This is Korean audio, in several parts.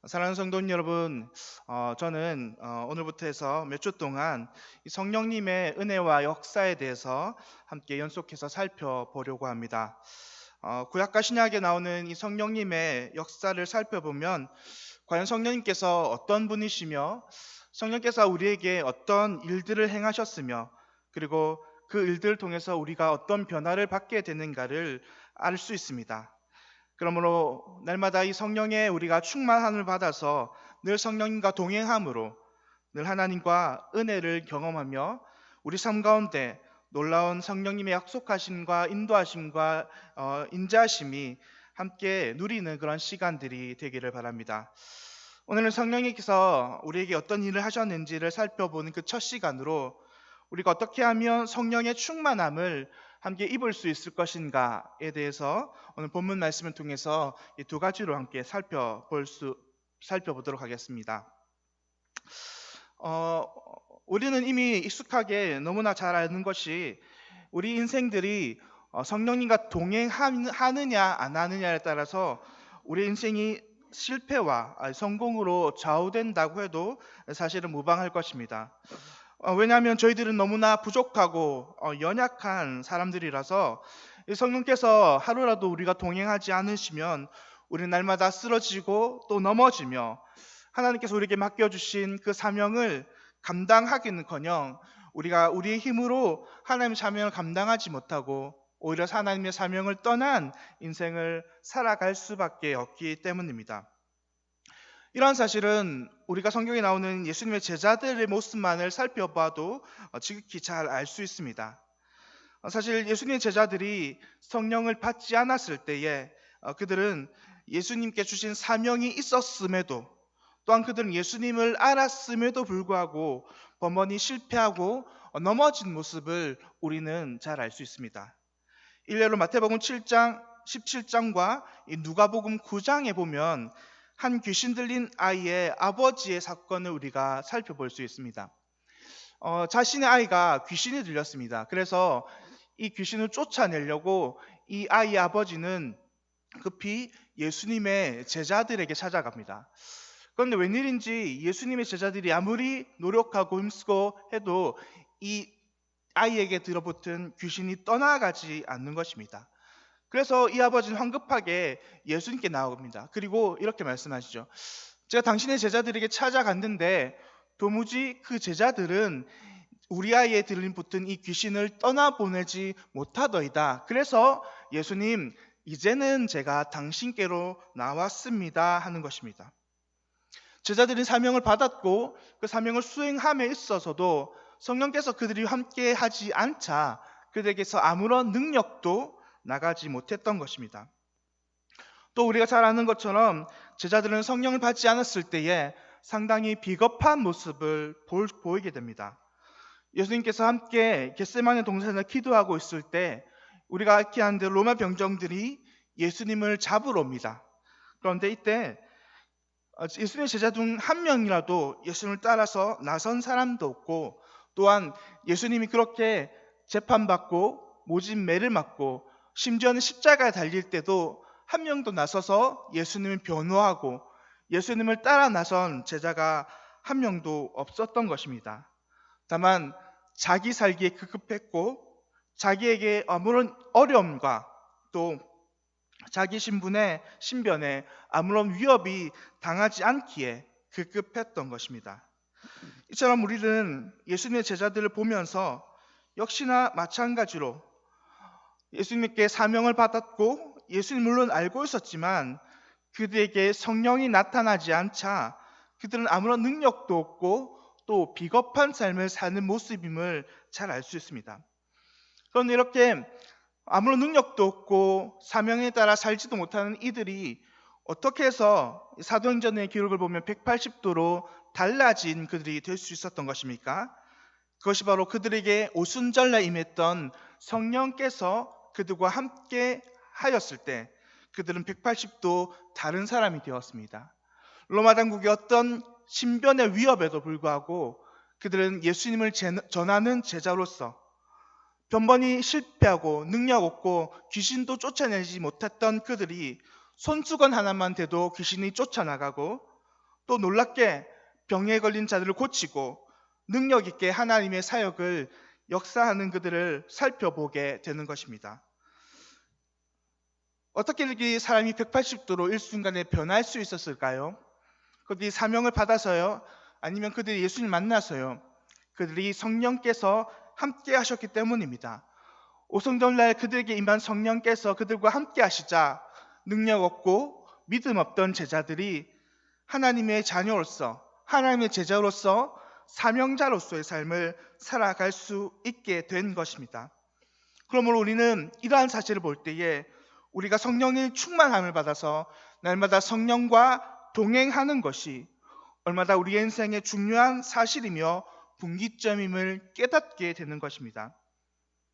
사랑하는 성도님 여러분, 저는 오늘부터 해서 몇 주 동안 이 성령님의 은혜와 역사에 대해서 함께 연속해서 살펴보려고 합니다. 구약과 신약에 나오는 이 성령님의 역사를 살펴보면 과연 성령님께서 어떤 분이시며 성령께서 우리에게 어떤 일들을 행하셨으며 그리고 그 일들을 통해서 우리가 어떤 변화를 받게 되는가를 알 수 있습니다. 그러므로 날마다 이 성령의 우리가 충만함을 받아서 늘 성령님과 동행함으로 늘 하나님과 은혜를 경험하며 우리 삶 가운데 놀라운 성령님의 약속하심과 인도하심과 인자하심이 함께 누리는 그런 시간들이 되기를 바랍니다. 오늘은 성령님께서 우리에게 어떤 일을 하셨는지를 살펴보는 그 첫 시간으로 우리가 어떻게 하면 성령의 충만함을 함께 입을 수 있을 것인가에 대해서 오늘 본문 말씀을 통해서 이 두 가지로 함께 살펴보도록 하겠습니다. 어, 우리는 이미 익숙하게 너무나 잘 아는 것이 우리 인생들이 성령님과 동행하느냐 안 하느냐에 따라서 우리 인생이 실패와 성공으로 좌우된다고 해도 사실은 무방할 것입니다. 왜냐하면 저희들은 너무나 부족하고 연약한 사람들이라서 이 성령께서 하루라도 우리가 동행하지 않으시면 우리 날마다 쓰러지고 또 넘어지며 하나님께서 우리에게 맡겨주신 그 사명을 감당하기는커녕 우리가 우리의 힘으로 하나님의 사명을 감당하지 못하고 오히려 하나님의 사명을 떠난 인생을 살아갈 수밖에 없기 때문입니다. 이러한 사실은 우리가 성경에 나오는 예수님의 제자들의 모습만을 살펴봐도 지극히 잘 알 수 있습니다. 사실 예수님의 제자들이 성령을 받지 않았을 때에 그들은 예수님께 주신 사명이 있었음에도 또한 그들은 예수님을 알았음에도 불구하고 번번이 실패하고 넘어진 모습을 우리는 잘 알 수 있습니다. 일례로 마태복음 7장 17장과 누가복음 9장에 보면 한 귀신 들린 아이의 아버지의 사건을 우리가 살펴볼 수 있습니다. 자신의 아이가 귀신이 들렸습니다. 그래서 이 귀신을 쫓아내려고 이 아이의 아버지는 급히 예수님의 제자들에게 찾아갑니다. 그런데 웬일인지 예수님의 제자들이 아무리 노력하고 힘쓰고 해도 이 아이에게 들어붙은 귀신이 떠나가지 않는 것입니다. 그래서 이 아버지는 황급하게 예수님께 나옵니다. 그리고 이렇게 말씀하시죠. 제가 당신의 제자들에게 찾아갔는데 도무지 그 제자들은 우리 아이에 들림붙은 이 귀신을 떠나보내지 못하더이다. 그래서 예수님, 이제는 제가 당신께로 나왔습니다 하는 것입니다. 제자들이 사명을 받았고 그 사명을 수행함에 있어서도 성령께서 그들이 함께 하지 않자 그들에게서 아무런 능력도 나가지 못했던 것입니다. 또 우리가 잘 아는 것처럼 제자들은 성령을 받지 않았을 때에 상당히 비겁한 모습을 보이게 됩니다. 예수님께서 함께 겟세마네 동산에서 기도하고 있을 때 우리가 익히 아는 대로 로마 병정들이 예수님을 잡으러 옵니다. 그런데 이때 예수님의 제자 중 한 명이라도 예수님을 따라서 나선 사람도 없고 또한 예수님이 그렇게 재판받고 모진 매를 맞고 심지어는 십자가에 달릴 때도 한 명도 나서서 예수님을 변호하고 예수님을 따라 나선 제자가 한 명도 없었던 것입니다. 다만 자기 살기에 급급했고 자기에게 아무런 어려움과 또 자기 신변에 아무런 위협이 당하지 않기에 급급했던 것입니다. 이처럼 우리는 예수님의 제자들을 보면서 역시나 마찬가지로 예수님께 사명을 받았고 예수님 물론 알고 있었지만 그들에게 성령이 나타나지 않자 그들은 아무런 능력도 없고 또 비겁한 삶을 사는 모습임을 잘 알 수 있습니다. 그런데 이렇게 아무런 능력도 없고 사명에 따라 살지도 못하는 이들이 어떻게 해서 사도행전의 기록을 보면 180도로 달라진 그들이 될 수 있었던 것입니까? 그것이 바로 그들에게 오순절날 임했던 성령께서 그들과 함께 하였을 때 그들은 180도 다른 사람이 되었습니다. 로마 당국의 어떤 신변의 위협에도 불구하고 그들은 예수님을 전하는 제자로서 번번이 실패하고 능력 없고 귀신도 쫓아내지 못했던 그들이 손수건 하나만 대도 귀신이 쫓아나가고 또 놀랍게 병에 걸린 자들을 고치고 능력 있게 하나님의 사역을 역사하는 그들을 살펴보게 되는 것입니다. 어떻게 이렇게 사람이 180도로 일순간에 변할 수 있었을까요? 그들이 사명을 받아서요? 아니면 그들이 예수님을 만나서요? 그들이 성령께서 함께 하셨기 때문입니다. 오순절날 그들에게 임한 성령께서 그들과 함께 하시자 능력 없고 믿음 없던 제자들이 하나님의 자녀로서, 하나님의 제자로서 사명자로서의 삶을 살아갈 수 있게 된 것입니다. 그러므로 우리는 이러한 사실을 볼 때에 우리가 성령의 충만함을 받아서 날마다 성령과 동행하는 것이 얼마나 우리의 인생의 중요한 사실이며 분기점임을 깨닫게 되는 것입니다.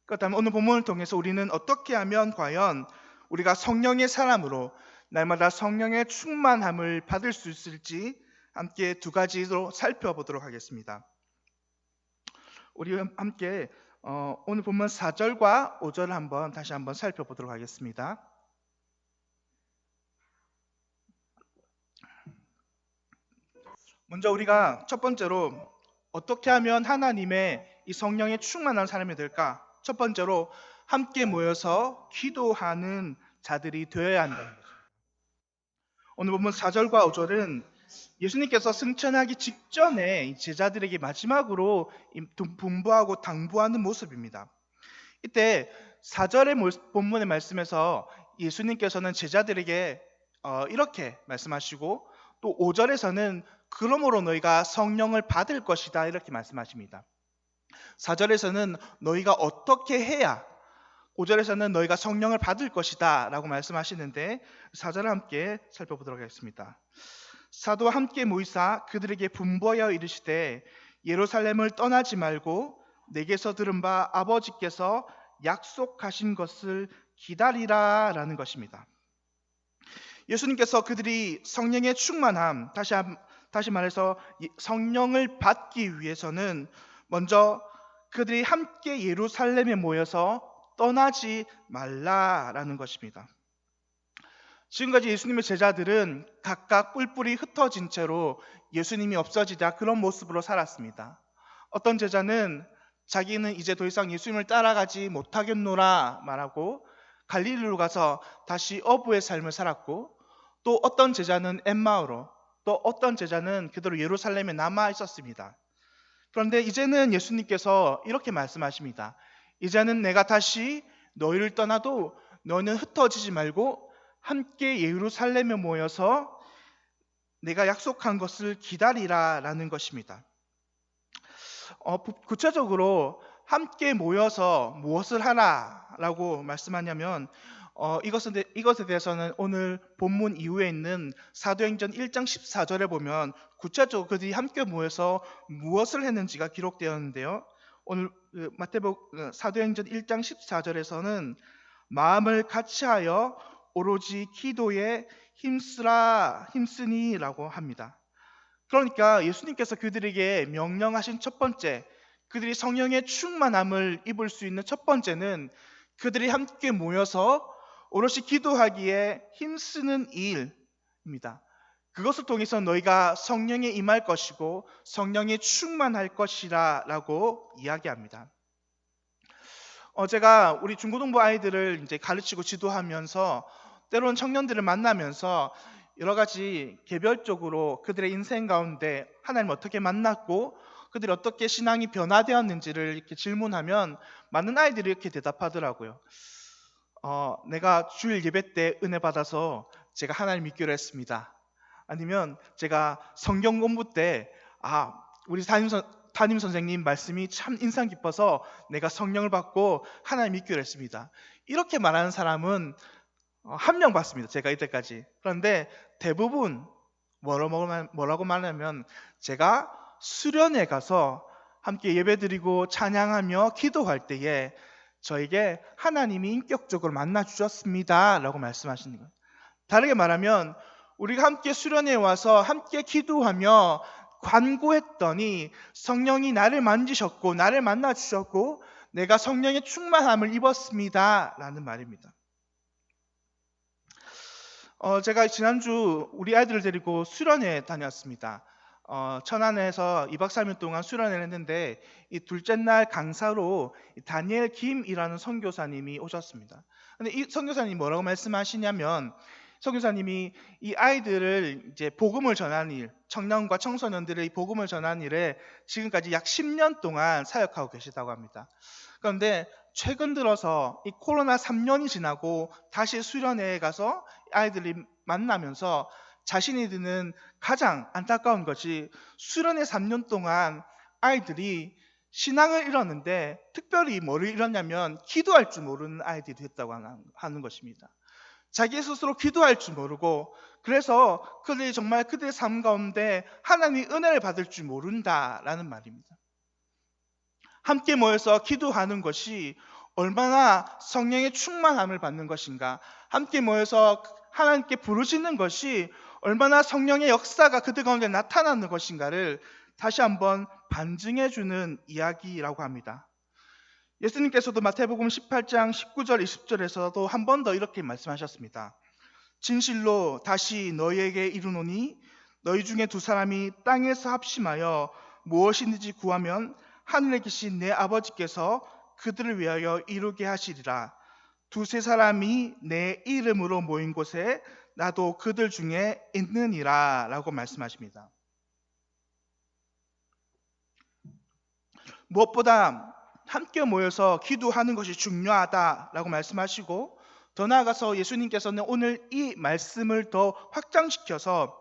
그렇다면 오늘 본문을 통해서 우리는 어떻게 하면 과연 우리가 성령의 사람으로 날마다 성령의 충만함을 받을 수 있을지 함께 두 가지로 살펴보도록 하겠습니다. 우리 함께 오늘 본문 4절과 5절을 다시 한번 살펴보도록 하겠습니다. 먼저 우리가 첫 번째로 어떻게 하면 하나님의 이 성령의 충만한 사람이 될까? 첫 번째로 함께 모여서 기도하는 자들이 되어야 한다는 거죠. 오늘 본문 4절과 5절은 예수님께서 승천하기 직전에 제자들에게 마지막으로 분부하고 당부하는 모습입니다. 이때 4절의 본문의 말씀에서 예수님께서는 제자들에게 이렇게 말씀하시고 또 5절에서는 그러므로 너희가 성령을 받을 것이다 이렇게 말씀하십니다. 4절에서는 너희가 어떻게 해야, 5절에서는 너희가 성령을 받을 것이다 라고 말씀하시는데 4절을 함께 살펴보도록 하겠습니다. 사도와 함께 모이사 그들에게 분부하여 이르시되 예루살렘을 떠나지 말고 내게서 들은 바 아버지께서 약속하신 것을 기다리라 라는 것입니다. 예수님께서 그들이 성령의 충만함, 다시 말해서 성령을 받기 위해서는 먼저 그들이 함께 예루살렘에 모여서 떠나지 말라라는 것입니다. 지금까지 예수님의 제자들은 각각 뿔뿔이 흩어진 채로 예수님이 없어지자 그런 모습으로 살았습니다. 어떤 제자는 자기는 이제 더 이상 예수님을 따라가지 못하겠노라 말하고 갈릴리로 가서 다시 어부의 삶을 살았고, 또 어떤 제자는 엠마오로, 또 어떤 제자는 그대로 예루살렘에 남아 있었습니다. 그런데 이제는 예수님께서 이렇게 말씀하십니다. 이제는 내가 다시 너희를 떠나도 너희는 흩어지지 말고 함께 예루살렘에 모여서 내가 약속한 것을 기다리라 라는 것입니다. 구체적으로 함께 모여서 무엇을 하라라고 말씀하냐면 이것에 대해서는 오늘 본문 이후에 있는 사도행전 1장 14절에 보면 구체적으로 그들이 함께 모여서 무엇을 했는지가 기록되었는데요. 오늘 사도행전 1장 14절에서는 마음을 같이하여 오로지 기도에 힘쓰니라고 합니다. 그러니까 예수님께서 그들에게 명령하신 첫 번째, 그들이 성령의 충만함을 입을 수 있는 첫 번째는 그들이 함께 모여서 오롯이 기도하기에 힘쓰는 일입니다. 그것을 통해서 너희가 성령에 임할 것이고 성령에 충만할 것이라 라고 이야기합니다. 제가 우리 중고등부 아이들을 이제 가르치고 지도하면서 때로는 청년들을 만나면서 여러 가지 개별적으로 그들의 인생 가운데 하나님을 어떻게 만났고 그들이 어떻게 신앙이 변화되었는지를 이렇게 질문하면 많은 아이들이 이렇게 대답하더라고요. 내가 주일 예배 때 은혜 받아서 제가 하나님 믿기로 했습니다. 아니면 제가 성경 공부 때 우리 담임 선생님 말씀이 참 인상 깊어서 내가 성령을 받고 하나님 믿기로 했습니다. 이렇게 말하는 사람은 한 명 봤습니다. 제가 이때까지. 그런데 대부분 뭐라고 말하냐면 제가 수련회 가서 함께 예배드리고 찬양하며 기도할 때에 저에게 하나님이 인격적으로 만나 주셨습니다 라고 말씀하시는 거예요. 다르게 말하면 우리가 함께 수련회에 와서 함께 기도하며 간구했더니 성령이 나를 만지셨고 나를 만나 주셨고 내가 성령의 충만함을 입었습니다 라는 말입니다. 제가 지난주 우리 아이들을 데리고 수련회 다녔습니다. 천안에서 2박 3일 동안 수련회를 했는데 이 둘째 날 강사로 다니엘 김이라는 선교사님이 오셨습니다. 근데 이 선교사님이 뭐라고 말씀하시냐면 선교사님이 이 아이들을 이제 복음을 전하는 일, 청년과 청소년들의 복음을 전하는 일에 지금까지 약 10년 동안 사역하고 계시다고 합니다. 그런데 최근 들어서 이 코로나 3년이 지나고 다시 수련회에 가서 아이들이 만나면서 자신이 드는 가장 안타까운 것이 수련회 3년 동안 아이들이 신앙을 잃었는데 특별히 뭐를 잃었냐면 기도할 줄 모르는 아이들이 됐다고 하는 것입니다. 자기 스스로 기도할 줄 모르고 그래서 그들이 정말 그들의 삶 가운데 하나님의 은혜를 받을 줄 모른다라는 말입니다. 함께 모여서 기도하는 것이 얼마나 성령의 충만함을 받는 것인가, 함께 모여서 하나님께 부르시는 것이 얼마나 성령의 역사가 그들 가운데 나타나는 것인가를 다시 한번 반증해 주는 이야기라고 합니다. 예수님께서도 마태복음 18장 19절 20절에서도 한 번 더 이렇게 말씀하셨습니다. 진실로 다시 너희에게 이르노니 너희 중에 두 사람이 땅에서 합심하여 무엇이든지 구하면 하늘에 계신 내 아버지께서 그들을 위하여 이루게 하시리라. 두세 사람이 내 이름으로 모인 곳에 나도 그들 중에 있느니라 라고 말씀하십니다. 무엇보다 함께 모여서 기도하는 것이 중요하다라고 말씀하시고, 더 나아가서 예수님께서는 오늘 이 말씀을 더 확장시켜서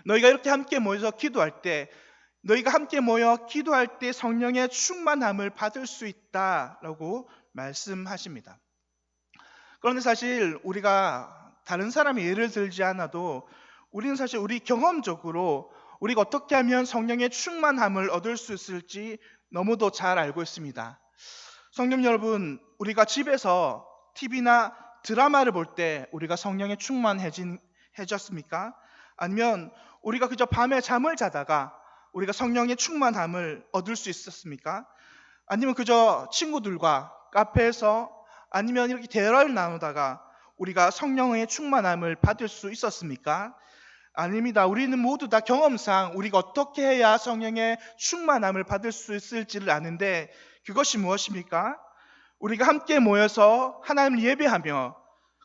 너희가 이렇게 함께 모여서 기도할 때, 너희가 함께 모여 기도할 때 성령의 충만함을 받을 수 있다라고 말씀하십니다. 그런데 사실 우리가 다른 사람의 예를 들지 않아도 우리는 사실 우리 경험적으로 우리가 어떻게 하면 성령의 충만함을 얻을 수 있을지 너무도 잘 알고 있습니다. 성령 여러분, 우리가 집에서 TV나 드라마를 볼 때 우리가 성령에 충만해졌습니까? 아니면 우리가 그저 밤에 잠을 자다가 우리가 성령의 충만함을 얻을 수 있었습니까? 아니면 그저 친구들과 카페에서 아니면 이렇게 대화를 나누다가 우리가 성령의 충만함을 받을 수 있었습니까? 아닙니다. 우리는 모두 다 경험상 우리가 어떻게 해야 성령의 충만함을 받을 수 있을지를 아는데, 그것이 무엇입니까? 우리가 함께 모여서 하나님을 예배하며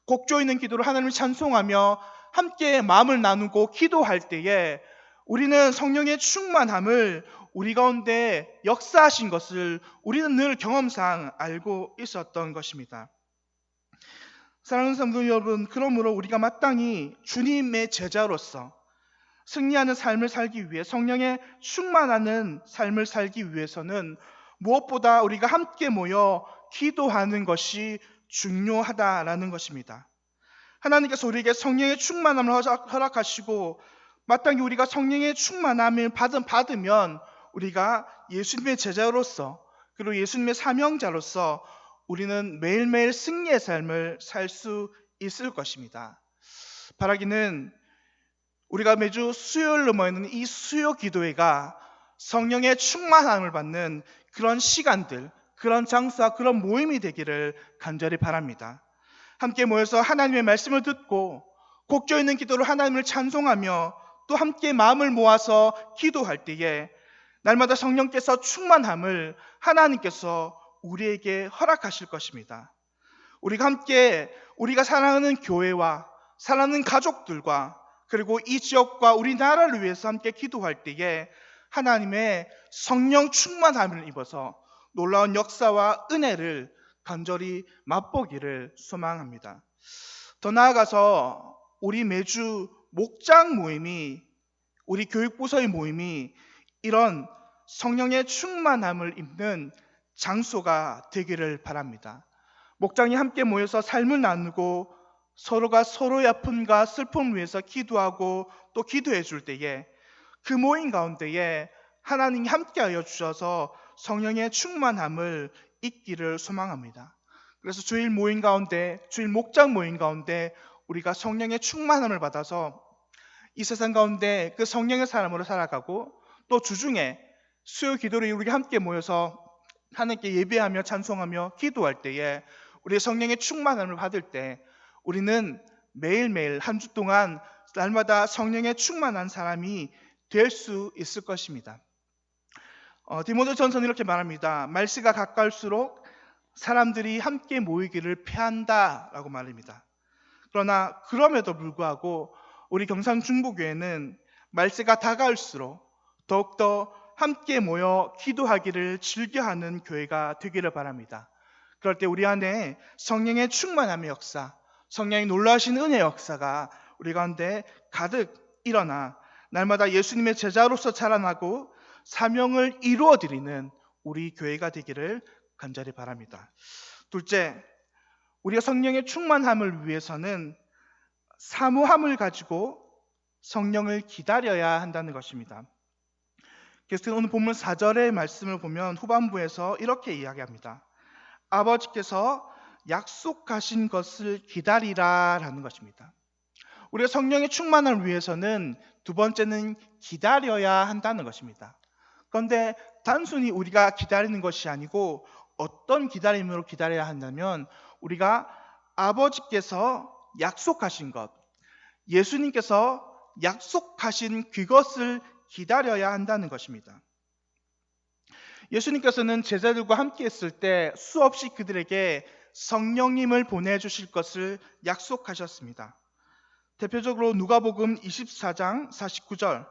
곡조 있는 기도로 하나님을 찬송하며 함께 마음을 나누고 기도할 때에 우리는 성령의 충만함을 우리 가운데 역사하신 것을 우리는 늘 경험상 알고 있었던 것입니다. 사랑하는 성도 여러분, 그러므로 우리가 마땅히 주님의 제자로서 승리하는 삶을 살기 위해, 성령의 충만하는 삶을 살기 위해서는 무엇보다 우리가 함께 모여 기도하는 것이 중요하다라는 것입니다. 하나님께서 우리에게 성령의 충만함을 허락하시고 마땅히 우리가 성령의 충만함을 받으면 우리가 예수님의 제자로서, 그리고 예수님의 사명자로서 우리는 매일매일 승리의 삶을 살 수 있을 것입니다. 바라기는 우리가 매주 수요일로 모이는 이 수요 기도회가 성령의 충만함을 받는 그런 시간들, 그런 장소와 그런 모임이 되기를 간절히 바랍니다. 함께 모여서 하나님의 말씀을 듣고 곡조 있는 기도로 하나님을 찬송하며 또 함께 마음을 모아서 기도할 때에 날마다 성령께서 충만함을 하나님께서 우리에게 허락하실 것입니다. 우리가 함께 우리가 사랑하는 교회와 사랑하는 가족들과 그리고 이 지역과 우리나라를 위해서 함께 기도할 때에 하나님의 성령 충만함을 입어서 놀라운 역사와 은혜를 간절히 맛보기를 소망합니다. 더 나아가서 우리 매주 목장 모임이, 우리 교육부서의 모임이 이런 성령의 충만함을 입는 장소가 되기를 바랍니다. 목장이 함께 모여서 삶을 나누고 서로가 서로의 아픔과 슬픔을 위해서 기도하고 또 기도해 줄 때에 그 모임 가운데에 하나님이 함께하여 주셔서 성령의 충만함을 잊기를 소망합니다. 그래서 주일 모임 가운데, 주일 목장 모임 가운데 우리가 성령의 충만함을 받아서 이 세상 가운데 그 성령의 사람으로 살아가고, 또 주중에 수요 기도를 우리가 함께 모여서 하나님께 예배하며 찬송하며 기도할 때에 우리의 성령의 충만함을 받을 때 우리는 매일매일 한 주 동안 날마다 성령에 충만한 사람이 될 수 있을 것입니다. 디모데전서는 이렇게 말합니다. 말세가 가까울수록 사람들이 함께 모이기를 피한다라고 말합니다. 그러나 그럼에도 불구하고 우리 경상중보교회는 말세가 다가올수록 더욱더 함께 모여 기도하기를 즐겨하는 교회가 되기를 바랍니다. 그럴 때 우리 안에 성령의 충만함의 역사, 성령의 놀라우신 은혜의 역사가 우리 가운데 가득 일어나 날마다 예수님의 제자로서 자라나고 사명을 이루어드리는 우리 교회가 되기를 간절히 바랍니다. 둘째, 우리가 성령의 충만함을 위해서는 사모함을 가지고 성령을 기다려야 한다는 것입니다. 그래서 오늘 본문 4절의 말씀을 보면 후반부에서 이렇게 이야기합니다. 아버지께서 약속하신 것을 기다리라 라는 것입니다. 우리가 성령의 충만함을 위해서는 두 번째는 기다려야 한다는 것입니다. 그런데 단순히 우리가 기다리는 것이 아니고 어떤 기다림으로 기다려야 한다면 우리가 아버지께서 약속하신 것, 예수님께서 약속하신 그것을 기다려야 한다는 것입니다. 예수님께서는 제자들과 함께 했을 때 수없이 그들에게 성령님을 보내주실 것을 약속하셨습니다. 대표적으로 누가복음 24장 49절,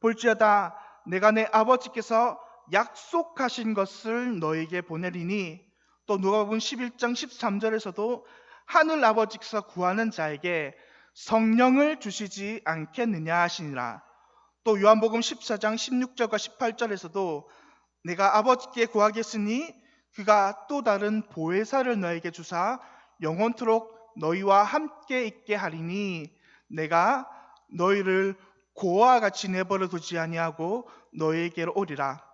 볼지어다 내가 내 아버지께서 약속하신 것을 너에게 보내리니, 또 누가복음 11장 13절에서도 하늘 아버지께서 구하는 자에게 성령을 주시지 않겠느냐 하시니라. 또 요한복음 14장 16절과 18절에서도 내가 아버지께 구하겠으니 그가 또 다른 보혜사를 너에게 주사 영원토록 너희와 함께 있게 하리니 내가 너희를 고와 같이 내버려 두지 아니하고 너희에게로 오리라.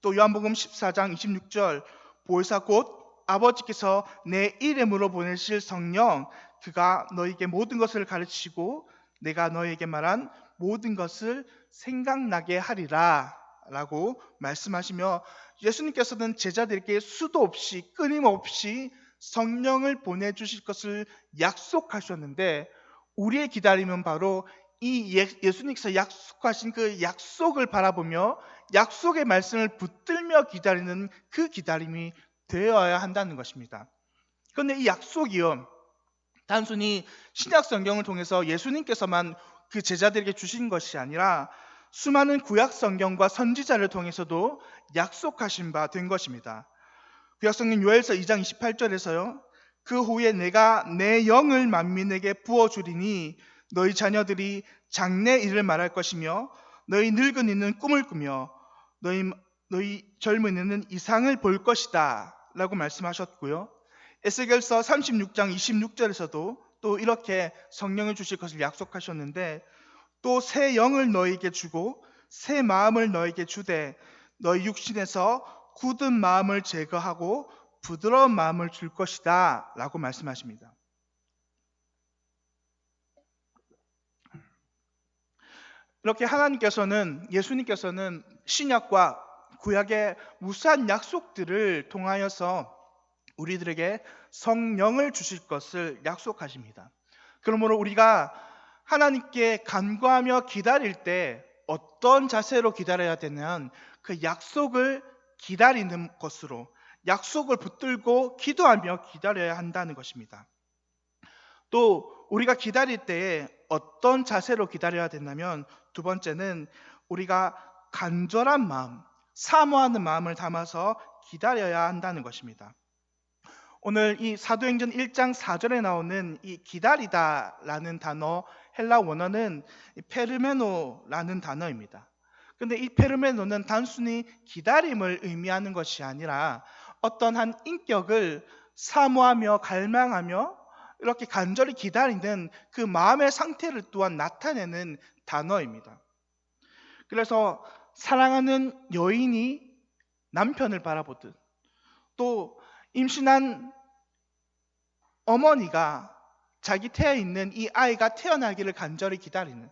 또 요한복음 14장 26절 보혜사 곧 아버지께서 내 이름으로 보내실 성령 그가 너희에게 모든 것을 가르치고 내가 너희에게 말한 모든 것을 생각나게 하리라 라고 말씀하시며, 예수님께서는 제자들에게 수도 없이 끊임없이 성령을 보내주실 것을 약속하셨는데, 우리의 기다림은 바로 이 예수님께서 약속하신 그 약속을 바라보며 약속의 말씀을 붙들며 기다리는 그 기다림이 되어야 한다는 것입니다. 그런데 이 약속이요, 단순히 신약 성경을 통해서 예수님께서만 그 제자들에게 주신 것이 아니라 수많은 구약 성경과 선지자를 통해서도 약속하신 바 된 것입니다. 구약 성경 요엘서 2장 28절에서요. 그 후에 내가 내 영을 만민에게 부어주리니 너희 자녀들이 장래 일을 말할 것이며 너희 늙은이는 꿈을 꾸며 너희 젊은이는 이상을 볼 것이다 라고 말씀하셨고요. 에스겔서 36장 26절에서도 또 이렇게 성령을 주실 것을 약속하셨는데, 또 새 영을 너희에게 주고 새 마음을 너희에게 주되 너희 육신에서 굳은 마음을 제거하고 부드러운 마음을 줄 것이다 라고 말씀하십니다. 이렇게 하나님께서는, 예수님께서는 신약과 구약의 무수한 약속들을 통하여서 우리들에게 성령을 주실 것을 약속하십니다. 그러므로 우리가 하나님께 간구하며 기다릴 때 어떤 자세로 기다려야 되냐면 그 약속을 기다리는 것으로, 약속을 붙들고 기도하며 기다려야 한다는 것입니다. 또 우리가 기다릴 때에 어떤 자세로 기다려야 되냐면 두 번째는 우리가 간절한 마음, 사모하는 마음을 담아서 기다려야 한다는 것입니다. 오늘 이 사도행전 1장 4절에 나오는 이 기다리다라는 단어, 헬라 원어는 페르메노라는 단어입니다. 그런데 이 페르메노는 단순히 기다림을 의미하는 것이 아니라 어떤 한 인격을 사모하며 갈망하며 이렇게 간절히 기다리는 그 마음의 상태를 또한 나타내는 단어입니다. 그래서 사랑하는 여인이 남편을 바라보듯, 또 임신한 어머니가 자기 태에 있는 이 아이가 태어나기를 간절히 기다리는,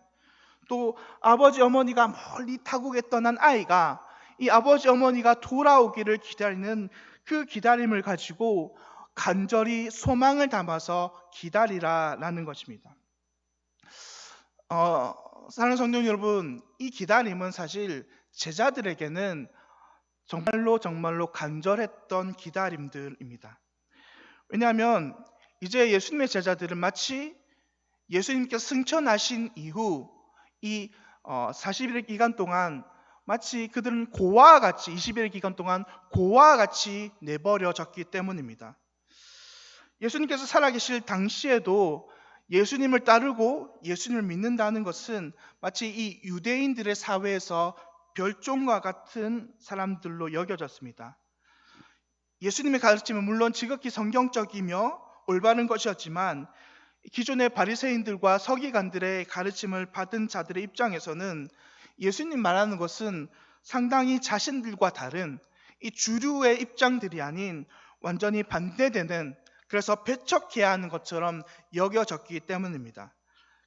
또 아버지 어머니가 멀리 타국에 떠난 아이가 이 아버지 어머니가 돌아오기를 기다리는 그 기다림을 가지고 간절히 소망을 담아서 기다리라라는 것입니다. 사랑하는 성도 여러분, 이 기다림은 사실 제자들에게는 정말로 간절했던 기다림들입니다. 왜냐하면 이제 예수님의 제자들은 마치 예수님께서 승천하신 이후 이 40일의 기간 동안 마치 그들은 고아와 같이 20일의 기간 동안 고아와 같이 내버려졌기 때문입니다. 예수님께서 살아계실 당시에도 예수님을 따르고 예수님을 믿는다는 것은 마치 이 유대인들의 사회에서 별종과 같은 사람들로 여겨졌습니다. 예수님의 가르침은 물론 지극히 성경적이며 올바른 것이었지만 기존의 바리새인들과 서기관들의 가르침을 받은 자들의 입장에서는 예수님 말하는 것은 상당히 자신들과 다른 이 주류의 입장들이 아닌 완전히 반대되는, 그래서 배척해야 하는 것처럼 여겨졌기 때문입니다.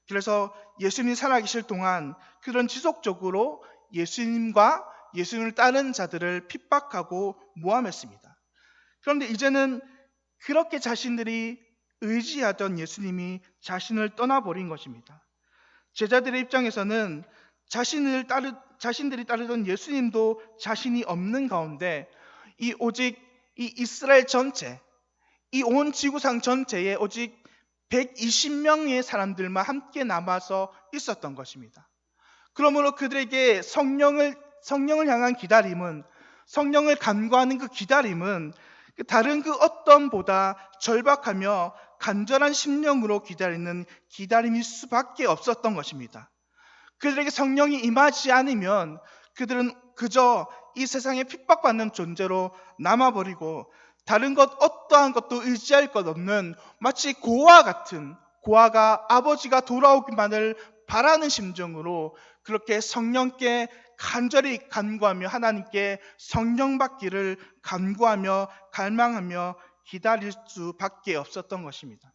그래서 예수님이 살아계실 동안 그런 지속적으로 예수님과 예수님을 따르는 자들을 핍박하고 모함했습니다. 그런데 이제는 그렇게 자신들이 의지하던 예수님이 자신을 떠나버린 것입니다. 제자들의 입장에서는 자신들이 따르던 예수님도 자신이 없는 가운데 오직 이 이스라엘 전체, 이 온 지구상 전체에 오직 120명의 사람들만 함께 남아서 있었던 것입니다. 그러므로 그들에게 성령을 향한 기다림은, 성령을 간구하는 그 기다림은 다른 그 어떤 보다 절박하며 간절한 심령으로 기다리는 기다림일 수밖에 없었던 것입니다. 그들에게 성령이 임하지 않으면 그들은 그저 이 세상에 핍박받는 존재로 남아버리고 다른 것 어떠한 것도 의지할 것 없는 마치 고아가 아버지가 돌아오기만을 바라는 심정으로 그렇게 성령께 간절히 간구하며 하나님께 성령 받기를 간구하며 갈망하며 기다릴 수밖에 없었던 것입니다.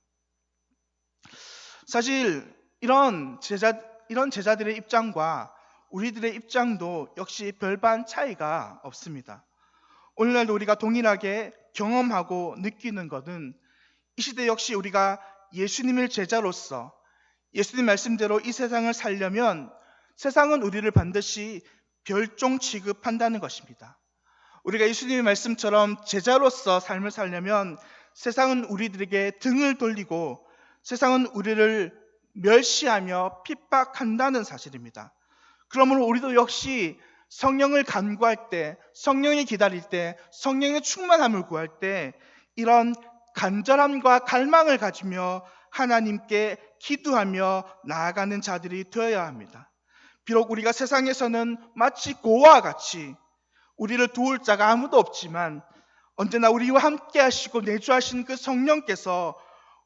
사실 이런 제자들의 입장과 우리들의 입장도 역시 별반 차이가 없습니다. 오늘날도 우리가 동일하게 경험하고 느끼는 것은 이 시대 역시 우리가 예수님의 제자로서 예수님 말씀대로 이 세상을 살려면 세상은 우리를 반드시 별종 취급한다는 것입니다. 우리가 예수님의 말씀처럼 제자로서 삶을 살려면 세상은 우리들에게 등을 돌리고 세상은 우리를 멸시하며 핍박한다는 사실입니다. 그러므로 우리도 역시 성령을 간구할 때, 성령이 기다릴 때, 성령의 충만함을 구할 때 이런 간절함과 갈망을 가지며 하나님께 기도하며 나아가는 자들이 되어야 합니다. 비록 우리가 세상에서는 마치 고아와 같이 우리를 도울 자가 아무도 없지만 언제나 우리와 함께 하시고 내주하신 그 성령께서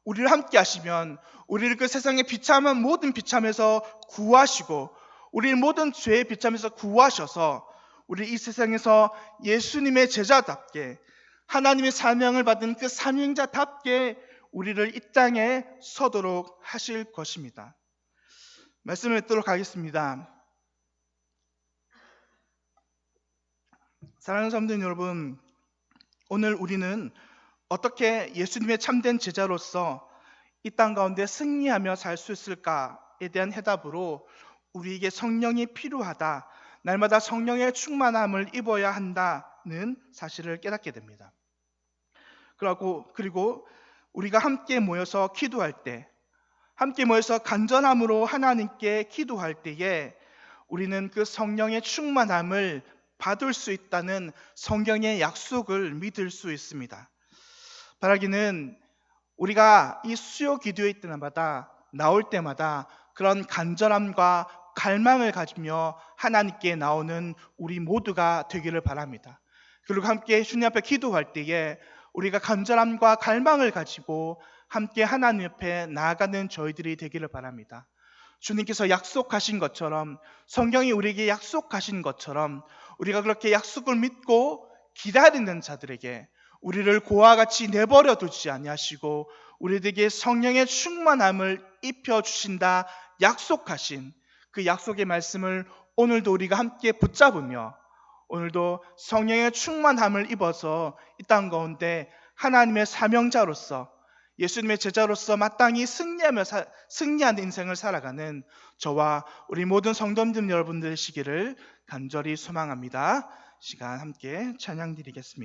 우리를 함께 하시면 우리를 그 세상의 비참한 모든 비참에서 구하시고 우리의 모든 죄의 비참에서 구하셔서 우리 이 세상에서 예수님의 제자답게 하나님의 사명을 받은 그 사명자답게 우리를 이 땅에 서도록 하실 것입니다. 말씀을 맺도록 하겠습니다. 사랑하는 성도 여러분, 오늘 우리는 어떻게 예수님의 참된 제자로서 이 땅 가운데 승리하며 살 수 있을까에 대한 해답으로 우리에게 성령이 필요하다, 날마다 성령의 충만함을 입어야 한다는 사실을 깨닫게 됩니다. 그리고 우리가 함께 모여서 기도할 때, 함께 모여서 간절함으로 하나님께 기도할 때에 우리는 그 성령의 충만함을 받을 수 있다는 성경의 약속을 믿을 수 있습니다. 바라기는 우리가 이 수요 기도회 때마다 나올 때마다 그런 간절함과 갈망을 가지며 하나님께 나오는 우리 모두가 되기를 바랍니다. 그리고 함께 주님 앞에 기도할 때에 우리가 간절함과 갈망을 가지고 함께 하나님 앞에 나아가는 저희들이 되기를 바랍니다. 주님께서 약속하신 것처럼, 성경이 우리에게 약속하신 것처럼 우리가 그렇게 약속을 믿고 기다리는 자들에게 우리를 고아와 같이 내버려 두지 아니하시고 우리들에게 성령의 충만함을 입혀 주신다 약속하신 그 약속의 말씀을 오늘도 우리가 함께 붙잡으며 오늘도 성령의 충만함을 입어서 이 땅 가운데 하나님의 사명자로서 예수님의 제자로서 마땅히 승리하는 인생을 살아가는 저와 우리 모든 성도님 여러분들 되시기를 간절히 소망합니다. 시간 함께 찬양 드리겠습니다.